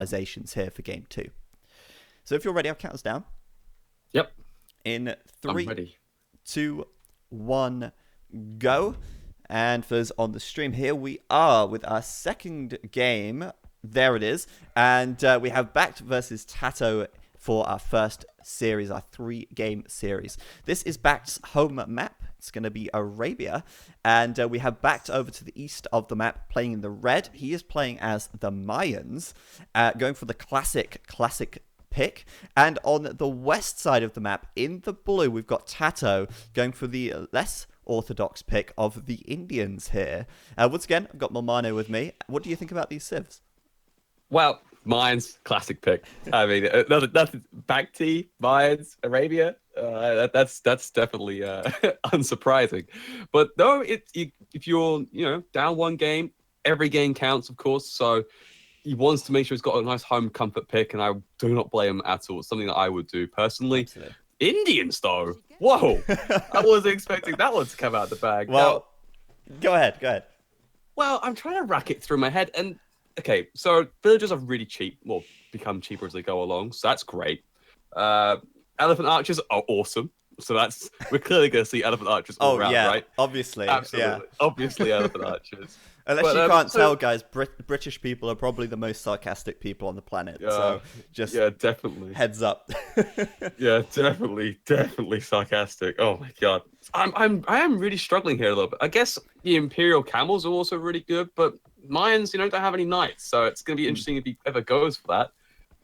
civilizations here for game 2. So if you're ready, I'll count us down. Yep. In I'm 3, ready. 2, 1, go. And for those on the stream, here we are with our second game. There it is. And we have BacT versus TaToH for our first series, our 3-game series. This is BacT's home map. It's going to be Arabia. And we have BacT over to the east of the map playing in the red. He is playing as the Mayans, going for the classic pick. And on the west side of the map, in the blue, we've got TaToH going for the less orthodox pick of the Indians here. Once again, I've got Milmano with me. What do you think about these civs? Well, mine's classic pick. I mean, nothing. BacT, mine's Arabia. That's definitely unsurprising. But no, if you're down one game, every game counts, of course. So he wants to make sure he's got a nice home comfort pick, and I do not blame him at all. It's something that I would do personally. Absolutely. Indians, though. Whoa, I wasn't expecting that one to come out the bag. Well, go ahead. Well, I'm trying to rack it through my head, and okay, so villagers are really cheap. Well, become cheaper as they go along, so that's great. Elephant archers are awesome. So we're clearly going to see elephant archers all around, right? Obviously. Absolutely. Yeah. Obviously, elephant archers. Unless you can't tell, guys, British people are probably the most sarcastic people on the planet. So just definitely. Heads up. Yeah, definitely sarcastic. Oh my god, I am really struggling here a little bit. I guess the Imperial camels are also really good, but Mayans, don't have any knights, so it's going to be interesting if he ever goes for that.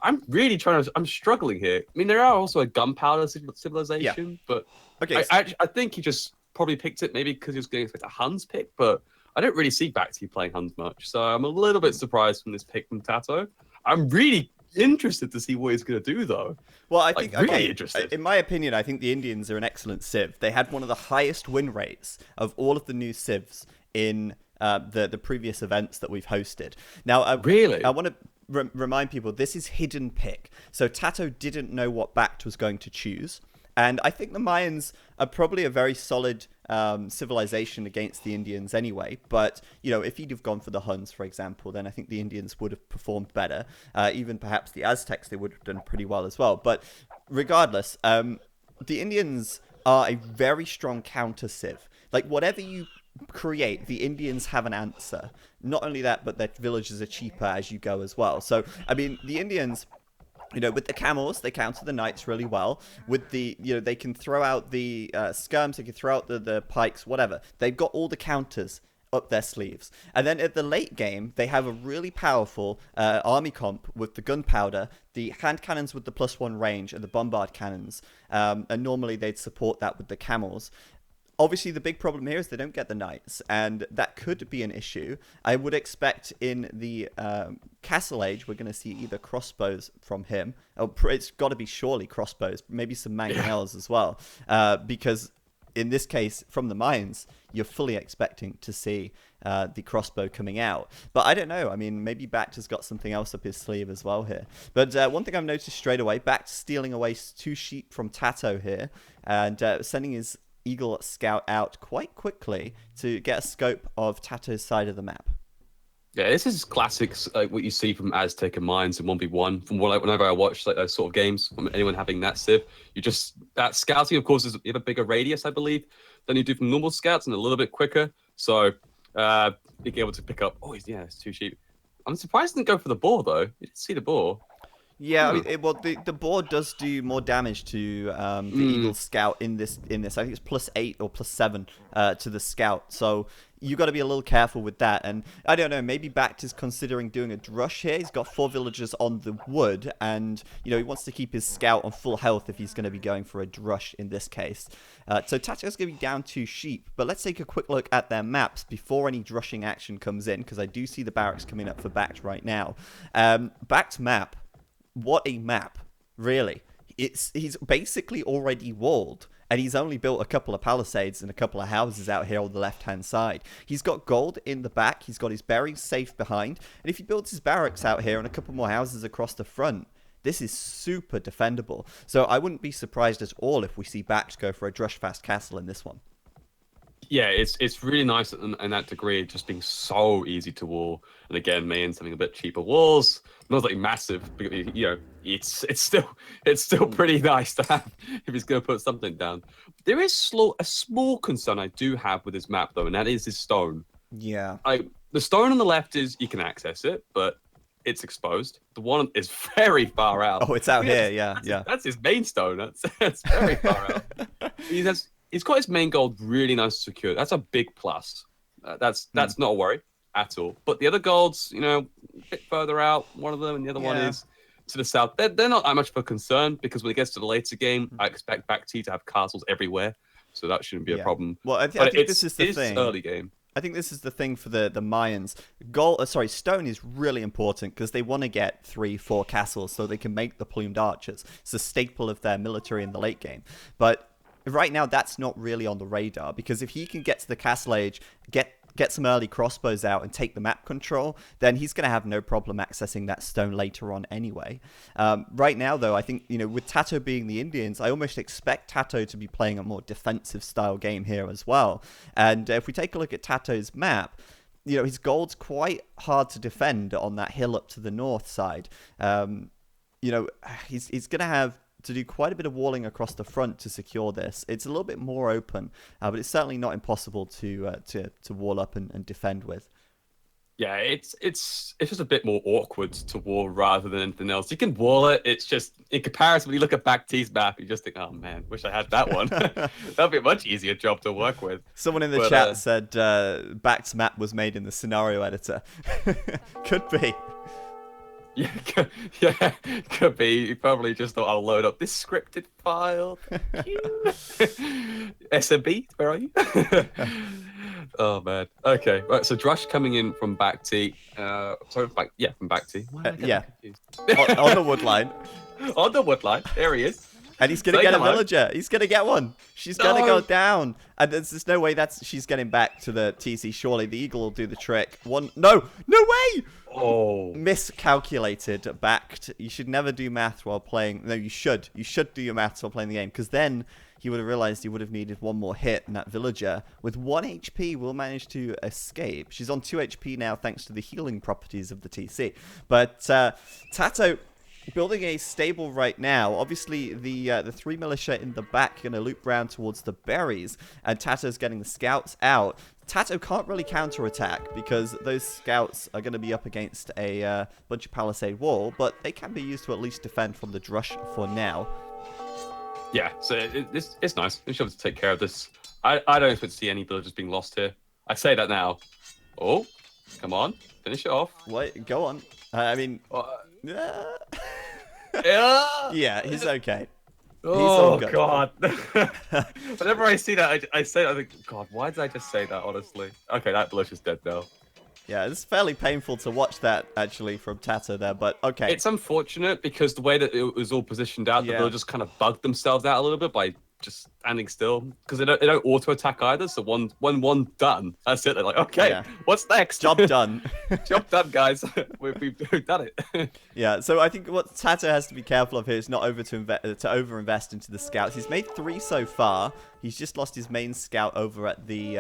I'm struggling here. I mean, there are also a gunpowder civilization, but okay, I think he just probably picked it maybe because he was going to expect a Huns pick, but I don't really see BacT playing Huns much, so I'm a little bit surprised from this pick from TaToH. I'm really interested to see what he's going to do, though. Well, I think, really interested. In my opinion, I think the Indians are an excellent civ. They had one of the highest win rates of all of the new civs in the previous events that we've hosted. Now, really? I want to remind people, this is hidden pick. So TaToH didn't know what BacT was going to choose. And I think the Mayans are probably a very solid civilization against the Indians anyway. But, if he'd have gone for the Huns, for example, then I think the Indians would have performed better. Even perhaps the Aztecs, they would have done pretty well as well. But regardless, the Indians are a very strong counter civ. Like, whatever you create, the Indians have an answer. Not only that, but their villages are cheaper as you go as well. So, I mean, the Indians... with the camels, they counter the knights really well. With the, they can throw out the skirms, they can throw out the pikes, whatever. They've got all the counters up their sleeves. And then at the late game, they have a really powerful army comp with the gunpowder, the hand cannons with the +1 range, and the bombard cannons. And normally they'd support that with the camels. Obviously, the big problem here is they don't get the knights, and that could be an issue. I would expect in the Castle Age, we're going to see either crossbows from him. Oh, it's got to be surely crossbows, maybe some mangonels as well. Because in this case, from the Mayans, you're fully expecting to see the crossbow coming out. But I don't know. I mean, maybe BacT has got something else up his sleeve as well here. But one thing I've noticed straight away, BacT stealing away 2 sheep from TaToH here, and sending his Eagle Scout out quite quickly to get a scope of TaToH's side of the map. Yeah, this is classics, like what you see from Aztec and Mayans in 1v1. From whenever I watch those sort of games, from anyone having that civ, that scouting, of course, you have a bigger radius, I believe, than you do from normal scouts, and a little bit quicker. So being able to pick up, it's 2 sheep. I'm surprised it didn't go for the boar though. You didn't see the boar. Yeah, I mean, the board does do more damage to the Eagle Scout in this. I think it's +8 or +7 to the Scout. So you got to be a little careful with that. And I don't know, maybe BacT is considering doing a drush here. He's got 4 villagers on the wood, and he wants to keep his Scout on full health if he's going to be going for a drush in this case. So TaToH's going to be down 2 sheep. But let's take a quick look at their maps before any drushing action comes in, because I do see the barracks coming up for BacT right now. BacT map. What a map, really. He's basically already walled, and he's only built a couple of palisades and a couple of houses out here on the left-hand side. He's got gold in the back, he's got his berries safe behind, and if he builds his barracks out here and a couple more houses across the front, this is super defendable. So I wouldn't be surprised at all if we see BacT go for a Drushfast Castle in this one. Yeah, it's really nice in that degree, just being so easy to wall. And again, me and something a bit cheaper walls, not like massive, but, you know, it's still pretty nice to have if he's going to put something down. There is a small concern I do have with this map though, and that is his stone. Yeah. The stone on the left is you can access it, but it's exposed. The one is very far out. Oh, it's out here. Yeah, yeah. That's his main stone. That's very far out. He's got his main gold really nice and secure. That's a big plus. That's not a worry at all. But the other golds, you know, a bit further out, one of them, and the other one is to the south. They're not that much of a concern because when it gets to the later game, I expect BacT to have castles everywhere, so that shouldn't be a problem. Well, I think this is the thing. It's early game. I think this is the thing for the Mayans. Stone is really important because they want to get 3-4 castles so they can make the plumed archers. It's a staple of their military in the late game. But right now, that's not really on the radar because if he can get to the castle age, get some early crossbows out and take the map control, then he's going to have no problem accessing that stone later on anyway. Right now, though, I think, you know, with TaToH being the Indians, I almost expect TaToH to be playing a more defensive style game here as well. And if we take a look at TaToH's map, you know, his gold's quite hard to defend on that hill up to the north side. You know, he's going to have to do quite a bit of walling across the front to secure this. It's a little bit more open, but it's certainly not impossible to wall up and defend with. Yeah, it's just a bit more awkward to wall rather than anything else. You can wall it. It's just in comparison when you look at BacT's map, you just think, oh man, wish I had that one. That'd be a much easier job to work with. Someone in the chat said BacT's map was made in the scenario editor. Could be. Yeah, could be. You probably just thought I'll load up this scripted file. SMB, where are you? Oh man. Okay, right. So Drush coming in from BacT. From BacT. Yeah. on the wood line. On the wood line. There he is. And he's going to get a villager. He's going to get one. She's going to go down. And there's no way she's getting back to the TC. Surely the eagle will do the trick. No way. Oh. Miscalculated, BacT. You should never do math while playing. No, you should. You should do your maths while playing the game. Because then he would have realized he would have needed one more hit. And that villager, with 1 HP, will manage to escape. She's on 2 HP now thanks to the healing properties of the TC. But TaToH building a stable right now. Obviously, the 3 militia in the back are going to loop round towards the berries, and TaToH's getting the scouts out. TaToH can't really counterattack because those scouts are going to be up against a bunch of palisade wall, but they can be used to at least defend from the Drush for now. Yeah, so it's nice. We should have to take care of this. I don't expect to see any villagers being lost here. I say that now. Oh, come on, finish it off. What? Go on. I mean... Yeah, he's okay. Oh God! Whenever I see that, I say, I think, God, why did I just say that? Honestly, okay, that villager's dead now. Yeah, it's fairly painful to watch that actually from TaToH there, but okay. It's unfortunate because the way that it was all positioned out, the villagers kind of bugged themselves out a little bit by just standing still because they don't auto attack either. So when one done, that's it. They're like, okay, what's next? Job done. Job done, guys. We've done it. Yeah. So I think what TaToH has to be careful of here is not to overinvest into the scouts. He's made 3 so far. He's just lost his main scout over at the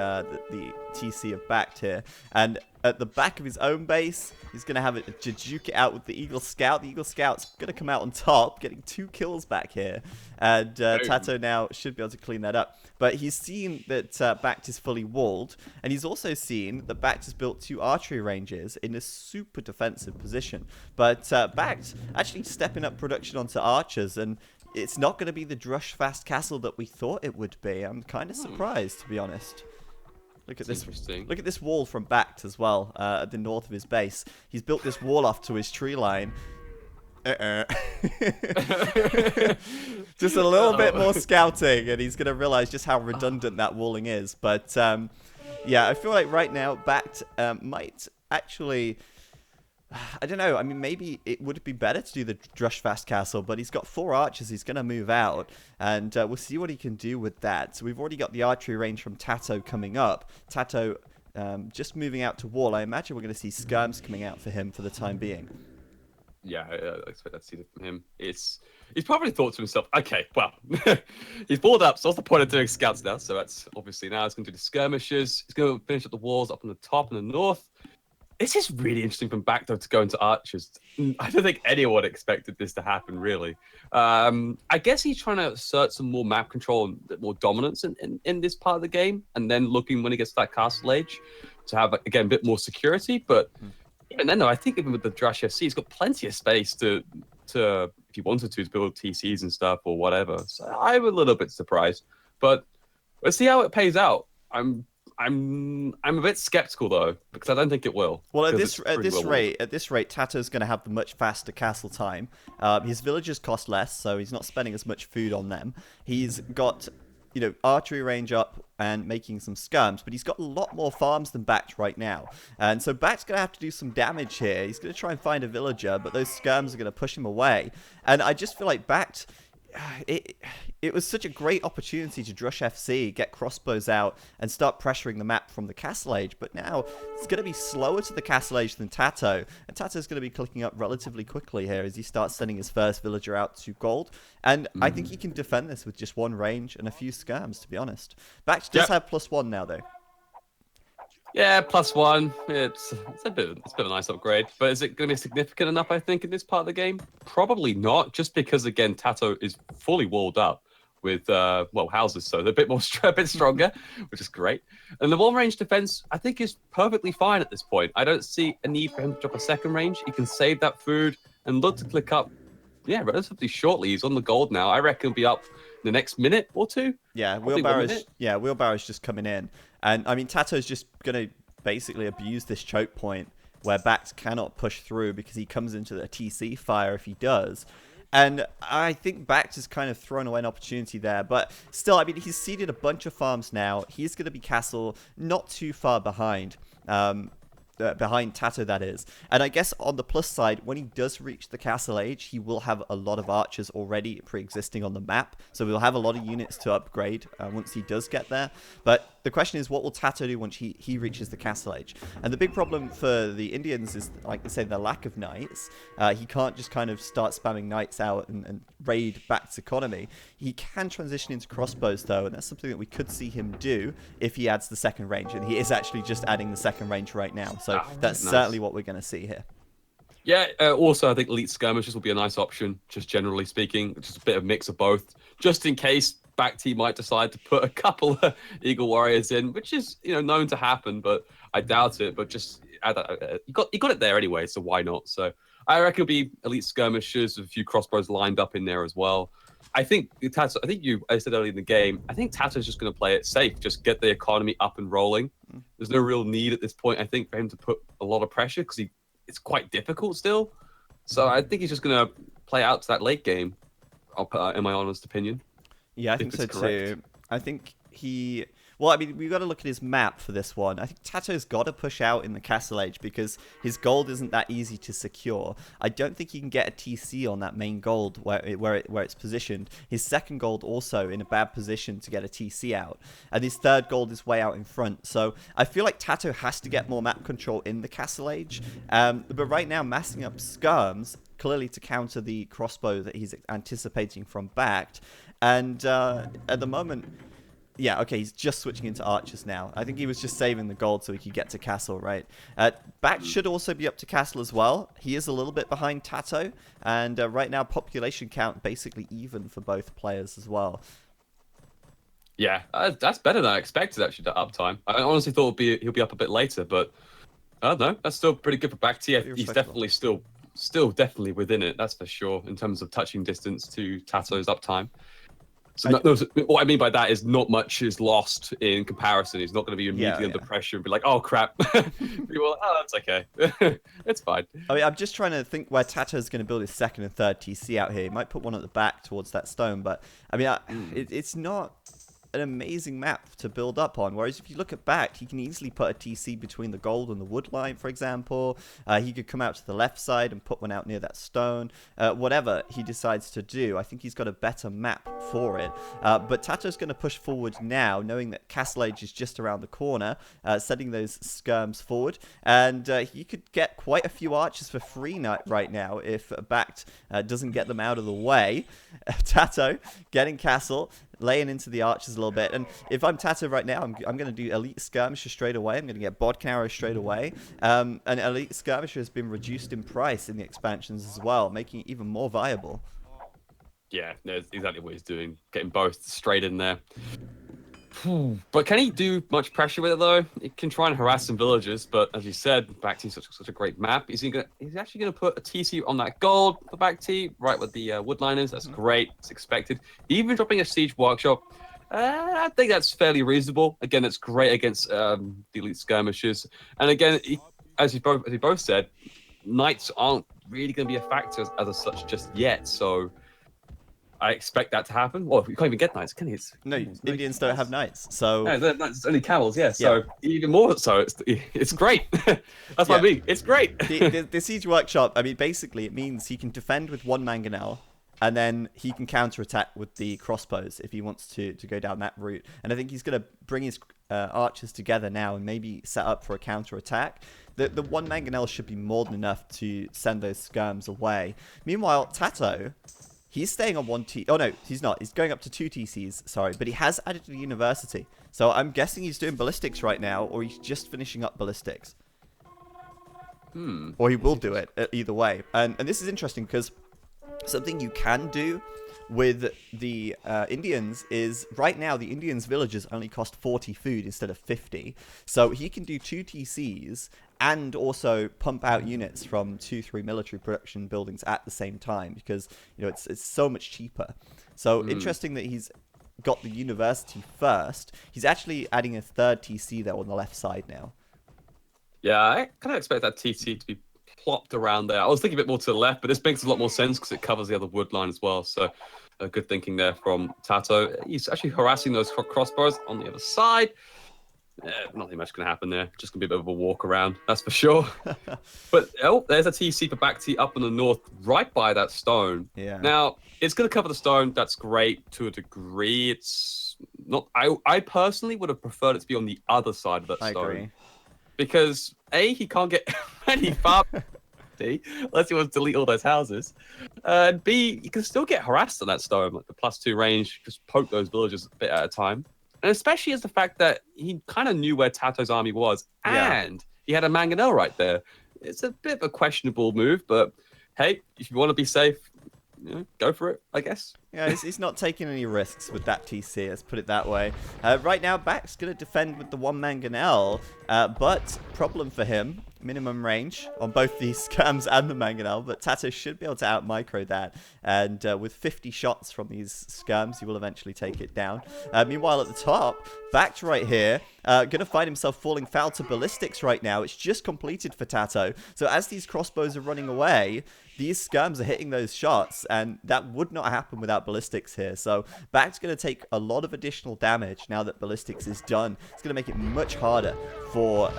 TC of BacT here, and at the back of his own base, he's going to have it to juke it out with the Eagle Scout. The Eagle Scout's going to come out on top, getting 2 kills back here. And TaToH now should be able to clean that up. But he's seen that BacT is fully walled. And he's also seen that BacT has built 2 archery ranges in a super defensive position. But BacT actually stepping up production onto archers. And it's not going to be the Drush fast castle that we thought it would be. I'm kind of surprised, to be honest. Look at this. Look at this wall from BacT as well, at the north of his base. He's built this wall off to his tree line. Just a little bit more scouting, and he's going to realize just how redundant that walling is. But yeah, I feel like right now BacT might actually... I don't know. I mean, maybe it would be better to do the Drush Fast Castle, but he's got 4 archers. He's going to move out, and we'll see what he can do with that. So we've already got the archery range from TaToH coming up. TaToH just moving out to wall. I imagine we're going to see skirms coming out for him for the time being. Yeah, I expect that to see it from him. He's probably thought to himself, okay, well, he's balled up, so what's the point of doing scouts now? So that's obviously now he's going to do the skirmishes. He's going to finish up the walls up on the top in the north. This is really interesting from BacT to go into archers. I don't think anyone expected this to happen, really. I guess he's trying to assert some more map control and more dominance in this part of the game, and then looking when he gets to that castle age to have, again, a bit more security. But even then, though, I think even with the Drush FC, he's got plenty of space to if he wanted to build TCs and stuff or whatever. So I'm a little bit surprised, but let's see how it pays out. I'm a bit skeptical though, because I don't think it will. Well, at this rate, TaToH's going to have the much faster castle time. His villagers cost less, so he's not spending as much food on them. He's got, archery range up and making some skirms, but he's got a lot more farms than BacT right now. And so BacT's going to have to do some damage here. He's going to try and find a villager, but those skirms are going to push him away. And I just feel like BacT, it was such a great opportunity to Drush FC, get crossbows out, and start pressuring the map from the castle age. But now it's going to be slower to the castle age than TaToH, and TaToH's going to be clicking up relatively quickly here as he starts sending his first villager out to gold. And I think he can defend this with just one range and a few skirms, to be honest. BacT does have +1 now, though. Yeah, +1. It's a bit of a nice upgrade, but is it going to be significant enough? I think in this part of the game, probably not. Just because again, TaToH is fully walled up with houses, so they're a bit stronger, which is great. And the long-range defense, I think, is perfectly fine at this point. I don't see a need for him to drop a second range. He can save that food and look to click up. Yeah, relatively shortly. He's on the gold now. I reckon he'll be up in the next minute or two. Yeah, Wheelbarrow's just coming in. And, I mean, TaToH's just going to basically abuse this choke point where BacT cannot push through because he comes into the TC fire if he does. And I think BacT has kind of thrown away an opportunity there. But still, I mean, he's seeded a bunch of farms now. He's going to be castle not too far behind. Behind TaToH, that is. And I guess on the plus side, when he does reach the castle age, he will have a lot of archers already pre-existing on the map. So we'll have a lot of units to upgrade once he does get there. But the question is, what will TaToH do once he reaches the castle age? And the big problem for the Indians is, like I say, the lack of knights. He can't just kind of start spamming knights out and raid BacT's economy. He can transition into crossbows, though, and that's something that we could see him do if he adds the second range. And he is actually just adding the second range right now. So that's certainly what we're going to see here. Yeah, also I think elite skirmishes will be a nice option, just generally speaking. Just a bit of mix of both, just in case BacT might decide to put a couple of Eagle Warriors in, which is known to happen, but I doubt it. But just you got it there anyway, so why not? So I reckon it'll be elite skirmishes, a few crossbows lined up in there as well. I think TaToH, I said earlier in the game, I think TaToH's just going to play it safe, just get the economy up and rolling. There's no real need at this point, I think, for him to put a lot of pressure because it's quite difficult still. So I think he's just going to play out to that late game, in my honest opinion. Yeah, I think so too. I think well, I mean, we've got to look at his map for this one. I think TaToH's got to push out in the castle age because his gold isn't that easy to secure. I don't think he can get a TC on that main gold where it's positioned. His second gold also in a bad position to get a TC out. And his third gold is way out in front. So I feel like TaToH has to get more map control in the castle age. But right now, massing up skirms, clearly to counter the crossbow that he's anticipating from BacT. And at the moment... Yeah, okay, he's just switching into archers now. I think he was just saving the gold so he could get to castle, right? BacT should also be up to castle as well. He is a little bit behind TaToH, and right now population count basically even for both players as well. Yeah, that's better than I expected, actually, that uptime. I honestly thought he'll be up a bit later, but I don't know. That's still pretty good for BacT. He's definitely still definitely within it, that's for sure, in terms of touching distance to TaToH's uptime. So what I mean by that is not much is lost in comparison. He's not going to be immediately under pressure and be like, oh, crap. People, that's okay. It's fine. I mean, I'm just trying to think where TaToH's going to build his second and third TC out here. He might put one at the back towards that stone, but I mean, it's not an amazing map to build up on. Whereas if you look at BacT, he can easily put a TC between the gold and the wood line, for example. He could come out to the left side and put one out near that stone. Whatever he decides to do, I think he's got a better map for it. But TaToH's going to push forward now, knowing that Castle Age is just around the corner, setting those skirms forward. And he could get quite a few archers for free right now if BacT doesn't get them out of the way. TaToH getting Castle, laying into the archers a little bit. And if I'm TaToH right now, I'm going to do Elite Skirmisher straight away. I'm going to get Bodkin Arrow straight away. And Elite Skirmisher has been reduced in price in the expansions as well, making it even more viable. Yeah, no, that's exactly what he's doing. Getting both straight in there. But can he do much pressure with it, though? He can try and harass some villagers, but as you said, BacT is such a great map. He's actually going to put a TC on that gold for BacT, right with the woodliners. That's great. It's expected. Even dropping a siege workshop, I think that's fairly reasonable. Again, it's great against the elite skirmishers. And again, as you both said, knights aren't really going to be a factor as such just yet. So I expect that to happen. Well, you can't even get knights, can you? No, Indians don't have knights, so no, it's only camels. Yeah, so even more so, it's great. That's what I mean. It's great. The siege workshop. I mean, basically, it means he can defend with one mangonel, and then he can counterattack with the crossbows if he wants to go down that route. And I think he's going to bring his archers together now and maybe set up for a counterattack. The one mangonel should be more than enough to send those skirms away. Meanwhile, TaToH, he's staying on one T. Oh, no, he's not. He's going up to 2 TCs, sorry. But he has added to the university. So I'm guessing he's doing ballistics right now, or he's just finishing up ballistics. Or he will do it either way. And this is interesting because something you can do with the Indians is right now the Indians' villages only cost 40 food instead of 50. So he can do 2 TCs and also pump out units from 2-3 military production buildings at the same time because it's so much cheaper. So interesting that he's got the university first. He's actually adding a 3rd TC there on the left side now. Yeah, I kind of expect that TC to be plopped around there. I was thinking a bit more to the left, but this makes a lot more sense because it covers the other wood line as well. So good thinking there from TaToH. He's actually harassing those crossbows on the other side. Nothing much going to happen there. Just going to be a bit of a walk around, that's for sure. But there's a TC for BacT up in the north, right by that stone. Yeah. Now, it's going to cover the stone. That's great to a degree. It's not. I personally would have preferred it to be on the other side of that stone. I agree. Because A, he can't get any far unless he wants to delete all those houses. And B, you can still get harassed on that stone, like the +2 range, just poke those villagers a bit at a time. And especially as the fact that he kind of knew where TaToH's army was, and he had a mangonel right there. It's a bit of a questionable move, but hey, if you want to be safe, go for it, I guess. Yeah, he's not taking any risks with that TC, let's put it that way. Right now, BacT's going to defend with the 1 mangonel, but problem for him, minimum range on both the scams and the mangonel, but TaToH should be able to out-micro that, and with 50 shots from these scams, he will eventually take it down. Meanwhile, at the top, BacT right here, going to find himself falling foul to ballistics right now. It's just completed for TaToH, so as these crossbows are running away, these scams are hitting those shots, and that would not happen without ballistics here. So BacT's going to take a lot of additional damage now that ballistics is done. It's going to make it much harder for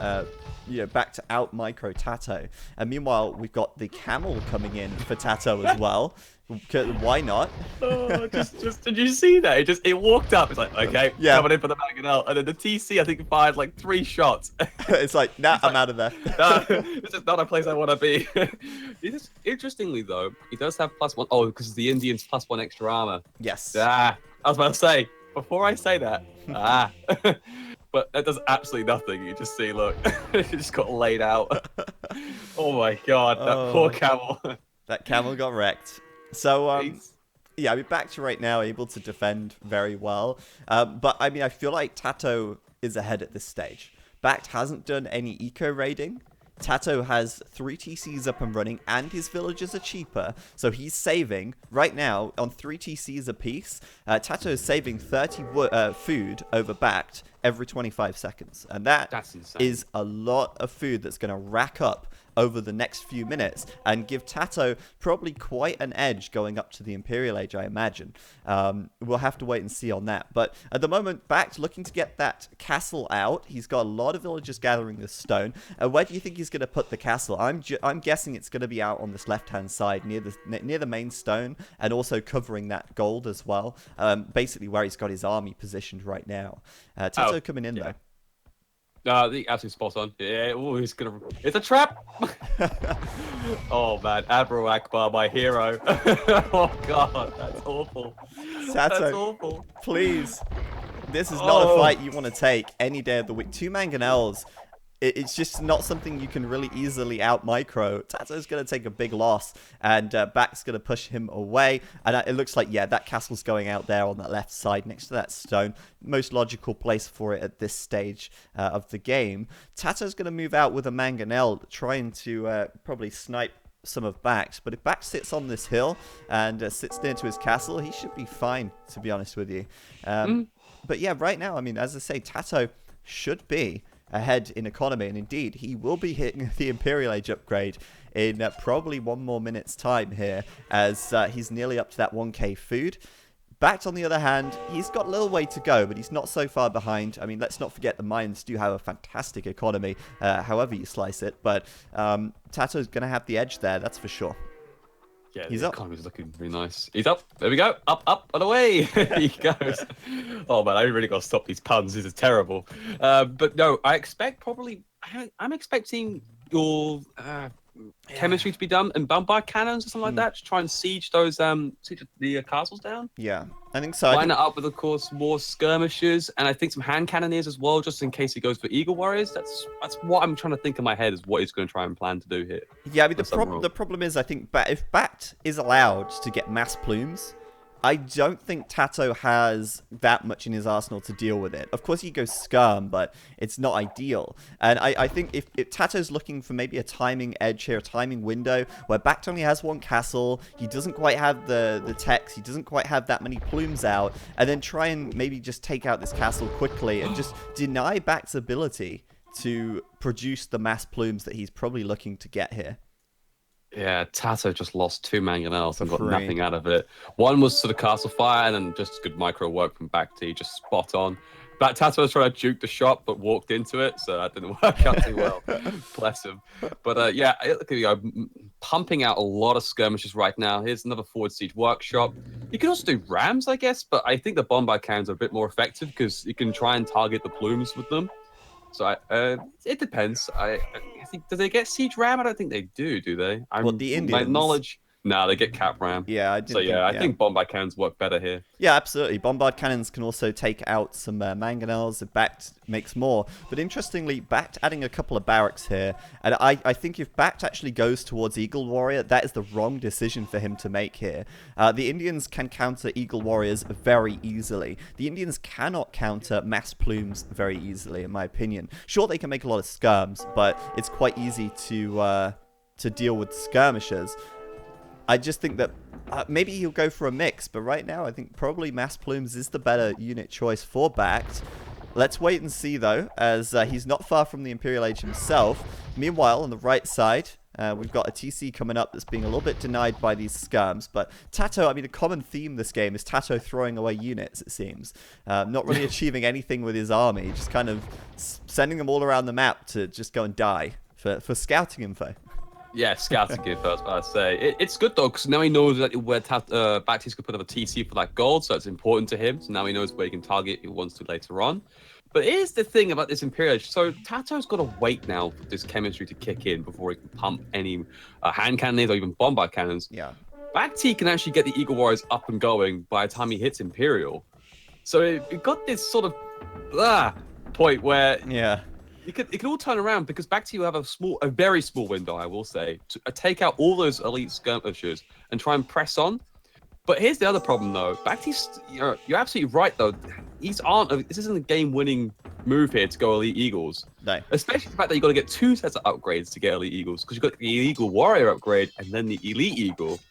BacT to out micro TaToH. And meanwhile, we've got the camel coming in for TaToH as well. Why not? just did you see that? It walked up. It's like, okay, coming in for the mangonel, and then the TC I think fired like 3 shots. It's like, nah, I'm out of there. No, this is not a place I want to be. Interestingly though, he does have +1. Oh, because the Indians +1 extra armor. Yes. I was about to say before I say that. But that does absolutely nothing. You just see, look, it just got laid out. Oh my god, that poor camel. That camel got wrecked. So, yeah, I mean, BacT right now able to defend very well. But, I mean, I feel like TaToH is ahead at this stage. BacT hasn't done any eco-raiding. TaToH has 3 TCs up and running, and his villages are cheaper. So he's saving, right now, on 3 TCs apiece, TaToH is saving 30 food over BacT every 25 seconds. And that is a lot of food that's going to rack up over the next few minutes and give TaToH probably quite an edge going up to the Imperial Age, I imagine. We'll have to wait and see on that. But at the moment, BacT looking to get that castle out. He's got a lot of villagers gathering this stone. Where do you think he's going to put the castle? I'm guessing it's going to be out on this left-hand side near the main stone, and also covering that gold as well. Basically where he's got his army positioned right now. TaToH coming in though. The absolutely spot on. Yeah, he's gonna. It's a trap. Oh man, Admiral Akbar, my hero. Oh god, that's awful. TaToH, that's awful. Please, this is not a fight you want to take any day of the week. 2 mangonels. It's just not something you can really easily out-micro. TaToH's going to take a big loss, and BacT's going to push him away. And it looks like, yeah, that castle's going out there on that left side next to that stone. Most logical place for it at this stage of the game. TaToH's going to move out with a mangonel, trying to probably snipe some of BacT. But if BacT sits on this hill and sits near to his castle, he should be fine, to be honest with you. But yeah, right now, I mean, as I say, TaToH should be ahead in economy, and indeed he will be hitting the Imperial Age upgrade in probably 1 more minute's time here, as he's nearly up to that 1k food. BacT, on the other hand, he's got a little way to go, but he's not so far behind. I mean, let's not forget the Mayans do have a fantastic economy, however you slice it, but TaToH's going to have the edge there, that's for sure. Yeah, he's the up. economy's looking really nice. He's up. There we go. Up, and away. He goes. Oh man, I really got to stop these puns. This is terrible. But no, I expect probably. I'm expecting your chemistry to be done and bombard cannons or something like that to try and siege those the castles down. Yeah, I think so. Line it up with, of course, more skirmishers, and I think some hand cannoneers as well, just in case he goes for Eagle Warriors. That's what I'm trying to think in my head is what he's going to try and plan to do here. Yeah, I mean, the problem is, I think if BacT is allowed to get mass plumes, I don't think TaToH has that much in his arsenal to deal with it. Of course, he goes Skirm, but it's not ideal. And I think if TaToH's looking for maybe a timing edge here, a timing window, where BacT only has 1 castle, he doesn't quite have the techs, he doesn't quite have that many plumes out, and then try and maybe just take out this castle quickly and just deny BacT's ability to produce the mass plumes that he's probably looking to get here. Yeah, TaToH just lost 2 mangonels and got nothing out of it. One was to the castle fire, and then just good micro work from BacT, just spot on. But TaToH was trying to juke the shot, but walked into it, so that didn't work out too well. Bless him. But yeah, look at you, pumping out a lot of skirmishes right now. Here's another forward siege workshop. You can also do rams, I guess, but I think the bombard cannons are a bit more effective because you can try and target the plumes with them. So it depends. I think, do they get siege ram? I don't think they do they? Well, the Indians. My knowledge, no, they get cap ram. Yeah, I think bombard cannons work better here. Yeah, absolutely. Bombard cannons can also take out some mangonels if BacT makes more. But interestingly, BacT adding a couple of barracks here. And I think if BacT actually goes towards Eagle Warrior, that is the wrong decision for him to make here. The Indians can counter Eagle Warriors very easily. The Indians cannot counter mass plumes very easily, in my opinion. Sure, they can make a lot of skirms, but it's quite easy to deal with skirmishers. I just think that maybe he'll go for a mix, but right now I think probably mass plumes is the better unit choice for BacT. Let's wait and see though, as he's not far from the Imperial Age himself. Meanwhile, on the right side, we've got a TC coming up that's being a little bit denied by these skirms. But TaToH, I mean, a common theme this game is TaToH throwing away units, it seems. Not really achieving anything with his army, just kind of sending them all around the map to just go and die for scouting info. Yeah, scouting gear first, but I'd say. It's good, though, because now he knows that where BacT's going to put up a TC for that gold, so it's important to him. So now he knows where he can target if he wants to later on. But here's the thing about this Imperial Age. So TaToH's got to wait now for this chemistry to kick in before he can pump any hand cannons or even bombard cannons. Yeah. BacT can actually get the Eagle Warriors up and going by the time he hits Imperial. So it got this sort of point where... Yeah. It could all turn around because BacT will have a very small window, I will say, to take out all those elite skirmishers and try and press on. But here's the other problem, though. BacT's, you're absolutely right, though. This isn't a game-winning move here to go Elite Eagles. No. Especially the fact that you've got to get 2 sets of upgrades to get Elite Eagles, because you've got the Eagle Warrior upgrade and then the Elite Eagle.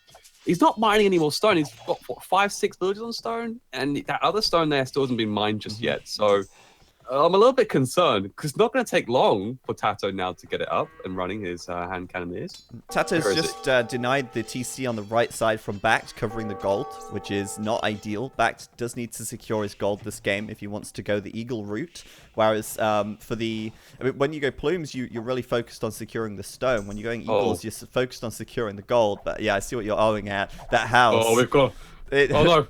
He's not mining any more stone. He's got, 5-6 villages on stone? And that other stone there still hasn't been mined just yet. So... I'm a little bit concerned because it's not going to take long for TaToH now to get it up and running his hand cannoneers. TaToH's just denied the TC on the right side from BacT, covering the gold, which is not ideal. BacT does need to secure his gold this game if he wants to go the Eagle route. Whereas when you go Plumes, you're really focused on securing the stone. When you're going Eagles, you're focused on securing the gold. But yeah, I see what you're owing at. That house. Oh, we've got... Oh, no.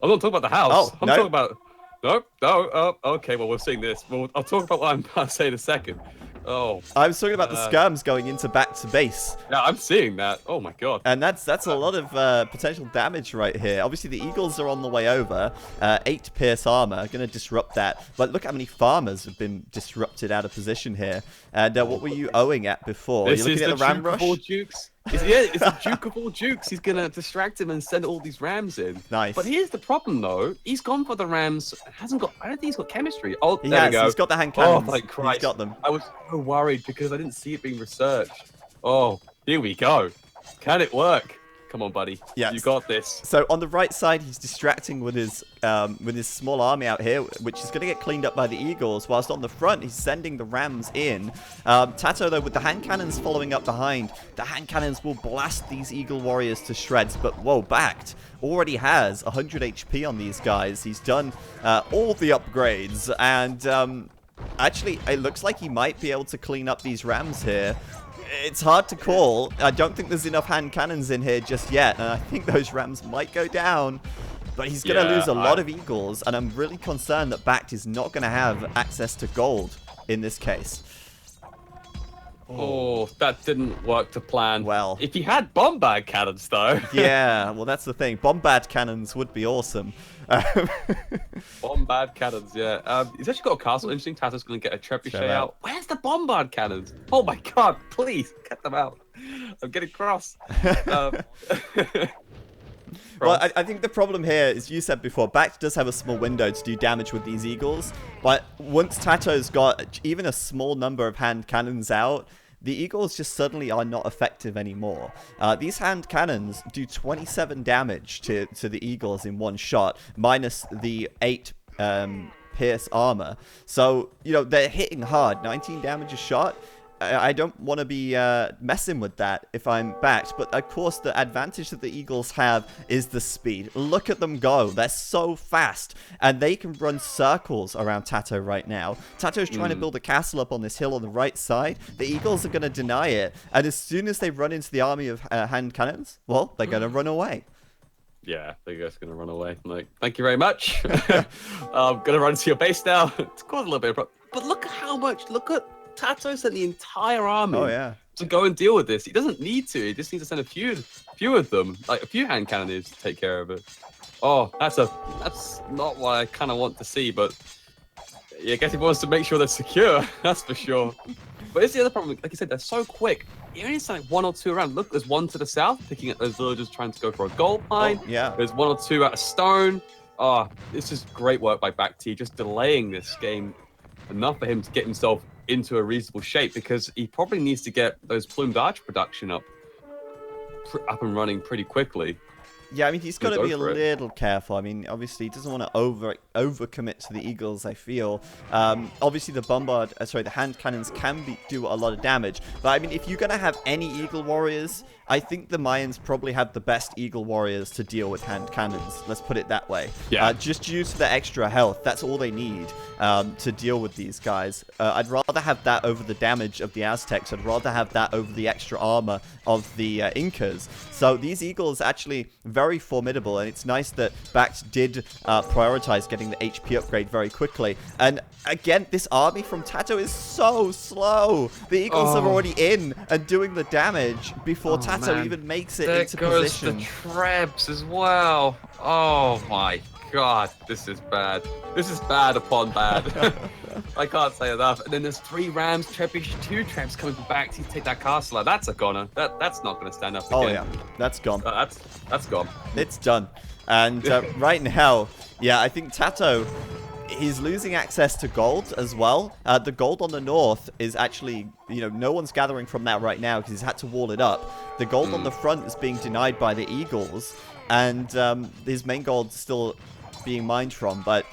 I'm not talking about the house. I'm talking about... No. Oh, okay. Well, we're seeing this. Well, I'll talk about what I'm about to say in a second. Oh. I was talking about the skirms going into BacT to base. Yeah, I'm seeing that. Oh my god. And that's a lot of potential damage right here. Obviously, the Eagles are on the way over. 8 pierce armor, going to disrupt that. But look how many farmers have been disrupted out of position here. And what were you owing at before? This You're looking at the ram rush? It's the Duke of all Dukes. He's going to distract him and send all these rams in. Nice. But here's the problem, though. He's gone for the rams. I don't think he's got chemistry. Oh, he there has. we go. He's got the hand cannons. Oh, my Christ. He's got them. I was so worried because I didn't see it being researched. Oh, here we go. Can it work? Come on, buddy. Yes. You got this. So on the right side, he's distracting with his small army out here, which is going to get cleaned up by the Eagles. Whilst on the front, he's sending the rams in. TaToH, though, with the hand cannons following up behind, the hand cannons will blast these Eagle warriors to shreds. But whoa, BacT already has 100 HP on these guys. He's done all the upgrades, and actually, it looks like he might be able to clean up these rams here. It's hard to call. I don't think there's enough hand cannons in here just yet, and I think those rams might go down. But he's going to lose a lot of Eagles, and I'm really concerned that BacT is not going to have access to gold in this case. Oh, that didn't work to plan. Well, if he had bombard cannons, though. Yeah, well, that's the thing. Bombard cannons would be awesome. Bombard cannons, yeah. He's actually got a castle. Interesting. TaToH's going to get a trebuchet out. Where's the bombard cannons? Oh my god, please get them out. I'm getting cross. Well, I think the problem here, as you said before, BacT does have a small window to do damage with these Eagles. But once TaToH's got even a small number of hand cannons out, the Eagles just suddenly are not effective anymore. These hand cannons do 27 damage to the Eagles in one shot, minus the 8 pierce armor. So, you know, they're hitting hard. 19 damage a shot. I don't want to be messing with that if I'm BacT. But, of course, the advantage that the Eagles have is the speed. Look at them go. They're so fast. And they can run circles around TaToH right now. TaToH's trying to build a castle up on this hill on the right side. The Eagles are going to deny it. And as soon as they run into the army of hand cannons, well, they're going to run away. Yeah, they're just going to run away. I'm like, thank you very much. I'm going to run to your base now. It's caused a little bit of problem. But look at how much, look at TaToH sent the entire army to go and deal with this. He doesn't need to. He just needs to send a few of them, like a few hand cannons to take care of it. Oh, that's not what I kind of want to see, but yeah, I guess he wants to make sure they're secure. That's for sure. But it's the other problem. Like you said, they're so quick. You only send like 1 or 2 around. Look, there's one to the south, picking at those villagers trying to go for a gold mine. Oh, yeah. There's 1 or 2 out of stone. Oh, this is great work by BacT, just delaying this game enough for him to get himself into a reasonable shape, because he probably needs to get those plumed archer production up and running pretty quickly. Yeah, I mean, he's got to be a little careful. I mean, obviously, he doesn't want to overcommit to the Eagles, I feel. Obviously, the hand cannons can do a lot of damage. But, I mean, if you're going to have any Eagle warriors, I think the Mayans probably have the best Eagle warriors to deal with hand cannons. Let's put it that way. Yeah. Just due to the extra health, that's all they need to deal with these guys. I'd rather have that over the damage of the Aztecs. I'd rather have that over the extra armor of the Incas. So these Eagles actually very formidable, and it's nice that BacT did prioritize getting the HP upgrade very quickly. And again, this army from TaToH is so slow. The Eagles are already in and doing the damage before TaToH even makes it into position. There goes the Trebs as well. Oh my god, this is bad. This is bad upon bad. I can't say enough. And then there's 3 rams, Trebuch, 2 Trebs coming back to take that castle out. That's a goner. That's not going to stand up again. Oh yeah, that's gone. That's gone. It's done. And right now, yeah, I think TaToH, he's losing access to gold as well. The gold on the north is actually, you know, no one's gathering from that right now because he's had to wall it up. The gold on the front is being denied by the Eagles, and his main gold's still being mined from, but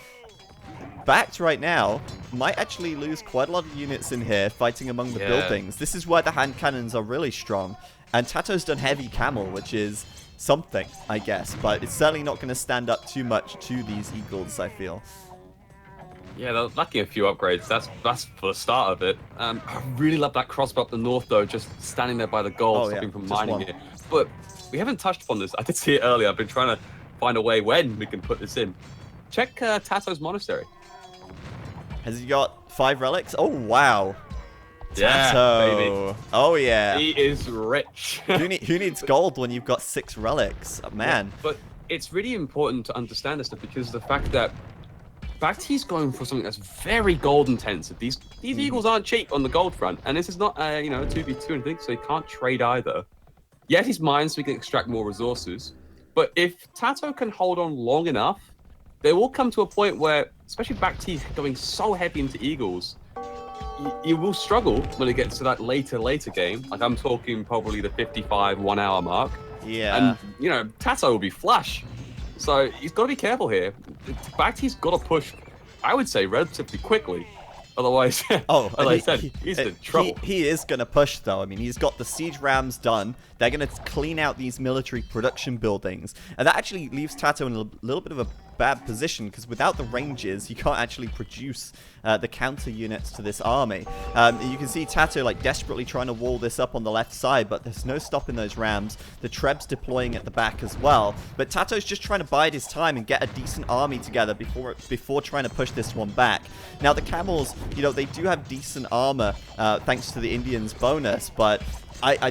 BacT right now might actually lose quite a lot of units in here fighting among the buildings. This is where the hand cannons are really strong. And TaToH's done heavy camel, which is something, I guess. But it's certainly not going to stand up too much to these Eagles, I feel. Yeah, they're lacking a few upgrades. That's for the start of it. I really love that crossbow up the north, though, just standing there by the gold, stopping from mining it. But we haven't touched upon this. I did see it earlier. I've been trying to find a way when we can put this in. Check TaToH's monastery. Has he got 5 relics? Oh, wow. Yeah, TaToH. baby. Oh, yeah. He is rich. Who needs gold when you've got 6 relics? Oh, man. Yeah, but it's really important to understand this stuff because the fact that BacT's going for something that's very gold intensive. These Eagles aren't cheap on the gold front, and this is not a 2v2 or anything, so he can't trade either. Yet he's mined so he can extract more resources. But if TaToH can hold on long enough, there will come to a point where, especially BacT going so heavy into Eagles, you will struggle when it gets to that later game. Like I'm talking probably the 55 1 hour mark. Yeah. And TaToH will be flush. So he's got to be careful here. BacT's got to push, I would say, relatively quickly. Otherwise, as I said, he's in trouble. He is going to push, though. I mean, he's got the siege rams done. They're going to clean out these military production buildings. And that actually leaves TaToH in a little bit of a bad position, because without the ranges, you can't actually produce the counter units to this army. You can see TaToH like desperately trying to wall this up on the left side, but there's no stopping those rams. The Treb's deploying at the back as well. But TaToH's just trying to bide his time and get a decent army together before trying to push this one back. Now, the camels, they do have decent armor thanks to the Indians' bonus, but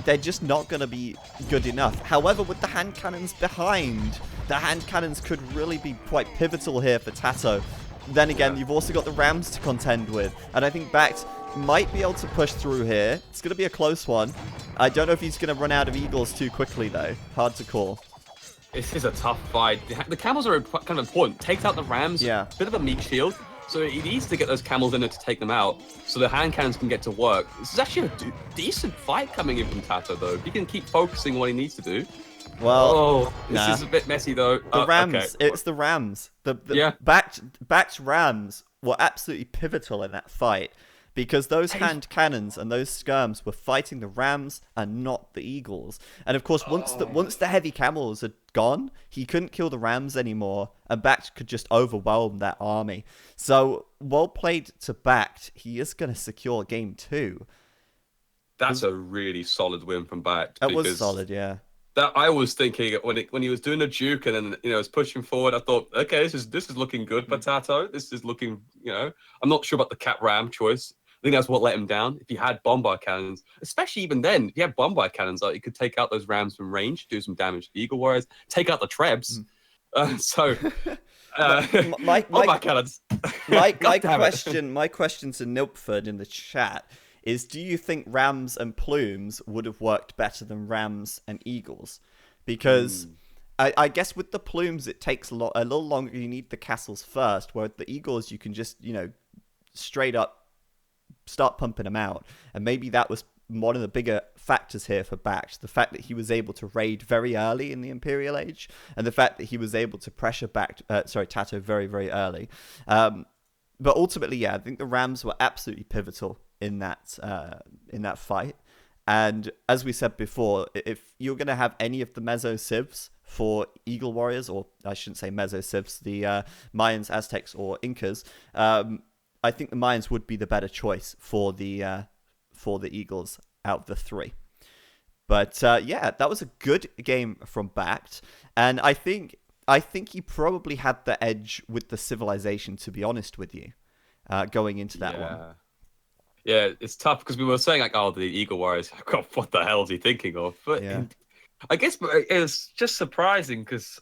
they're just not going to be good enough. However, with the hand cannons behind, the hand cannons could really be quite pivotal here for TaToH. Then again, you've also got the rams to contend with, and I think BacT might be able to push through here. It's going to be a close one. I don't know if he's going to run out of Eagles too quickly, though. Hard to call. This is a tough fight. The camels are kind of important. Takes out the rams. Yeah. Bit of a meat shield. So he needs to get those camels in there to take them out, so the hand cannons can get to work. This is actually a decent fight coming in from TaToH, though. He can keep focusing on what he needs to do. Well, this is a bit messy, though. The rams. Okay. It's the rams. BacT's rams were absolutely pivotal in that fight, because those hand cannons and those skirms were fighting the rams and not the Eagles. And of course, once the heavy camels had gone, he couldn't kill the rams anymore, and BacT could just overwhelm that army. So, well played to BacT. He is going to secure game 2. That's a really solid win from BacT. That was solid, yeah. That I was thinking when he was doing the juke and then was pushing forward, I thought, okay, this is looking good for TaToH. This is looking, I'm not sure about the cap ram choice. I think that's what let him down. If he had bombard cannons, especially even then, if you had bombard cannons, like, you could take out those rams from range, do some damage to the Eagle Warriors, take out the Trebs. Bombard cannons. My question to Nilpford in the chat is, do you think rams and plumes would have worked better than rams and eagles? Because I guess with the plumes, it takes a little longer. You need the castles first, where with the eagles, you can just, straight up start pumping them out. And maybe that was one of the bigger factors here for BacT, the fact that he was able to raid very early in the Imperial Age, and the fact that he was able to pressure TaToH very, very early. But ultimately, yeah, I think the rams were absolutely pivotal in that fight. And as we said before, if you're going to have any of the Meso Civs for Eagle Warriors, or I shouldn't say Meso Civs, the Mayans, Aztecs, or Incas, I think the Mayans would be the better choice for the Eagles out of the 3. But yeah, that was a good game from BacT, and I think he probably had the edge with the civilization, to be honest with you, going into that one. Yeah, it's tough because we were saying like, oh, the Eagle Warriors, God, what the hell is he thinking of? But I guess it's just surprising because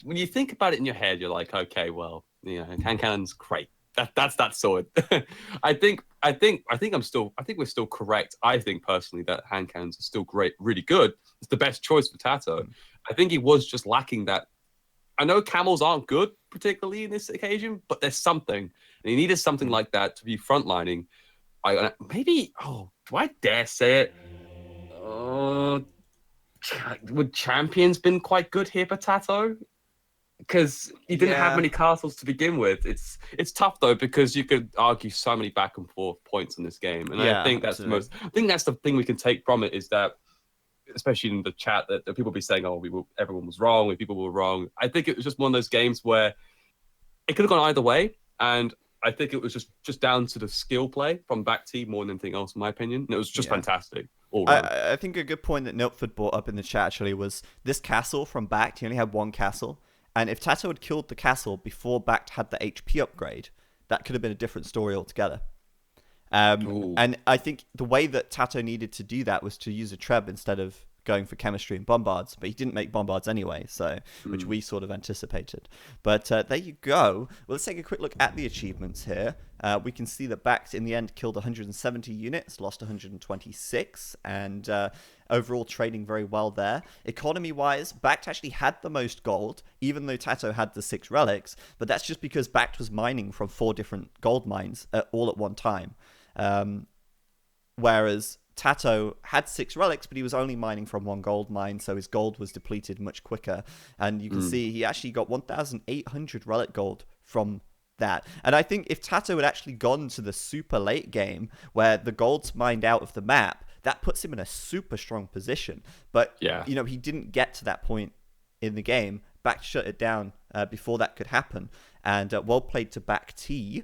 when you think about it in your head, you're like, okay, well, hand cannon's great. That's that sword. I think we're still correct. I think personally that hand cannons are still great, really good. It's the best choice for TaToH. I think he was just lacking that. I know camels aren't good particularly in this occasion, but there's something, and he needed something like that to be frontlining. Do I dare say it? Would champions been quite good here for TaToH? because you didn't have many castles to begin with. It's tough though, because you could argue so many back and forth points in this game, and I think that's absolutely. I think that's the thing we can take from it, is that, especially in the chat, that people be saying, "Oh, everyone was wrong," people were wrong. I think it was just one of those games where it could have gone either way, and I think it was just down to the skill play from BacT more than anything else, in my opinion. And it was just fantastic all round. I think a good point that Niltford brought up in the chat actually was this castle from BacT. He only had one castle, and if TaToH had killed the castle before BacT had the HP upgrade, that could have been a different story altogether. And I think the way that TaToH needed to do that was to use a Treb instead of going for chemistry and bombards, but he didn't make bombards anyway, so which we sort of anticipated. But there you go. Well, let's take a quick look at the achievements here. We can see that BacT in the end killed 170 units, lost 126, and overall trading very well there. Economy-wise, BacT actually had the most gold, even though TaToH had the 6 relics, but that's just because BacT was mining from 4 different gold mines all at one time. Whereas TaToH had 6 relics, but he was only mining from 1 gold mine, so his gold was depleted much quicker. And you can see he actually got 1,800 relic gold from that. And I think if TaToH had actually gone to the super late game, where the gold's mined out of the map, that puts him in a super strong position. But, you know, he didn't get to that point in the game. BacT shut it down before that could happen. And well played to BacT.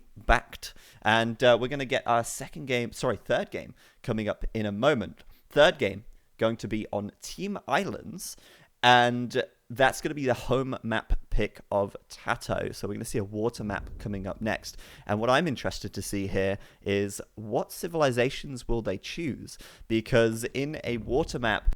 And we're going to get our third game coming up in a moment. Third game going to be on Team Islands. And that's going to be the home map pick of TaToH. So we're going to see a water map coming up next. And what I'm interested to see here is what civilizations will they choose? Because in a water map,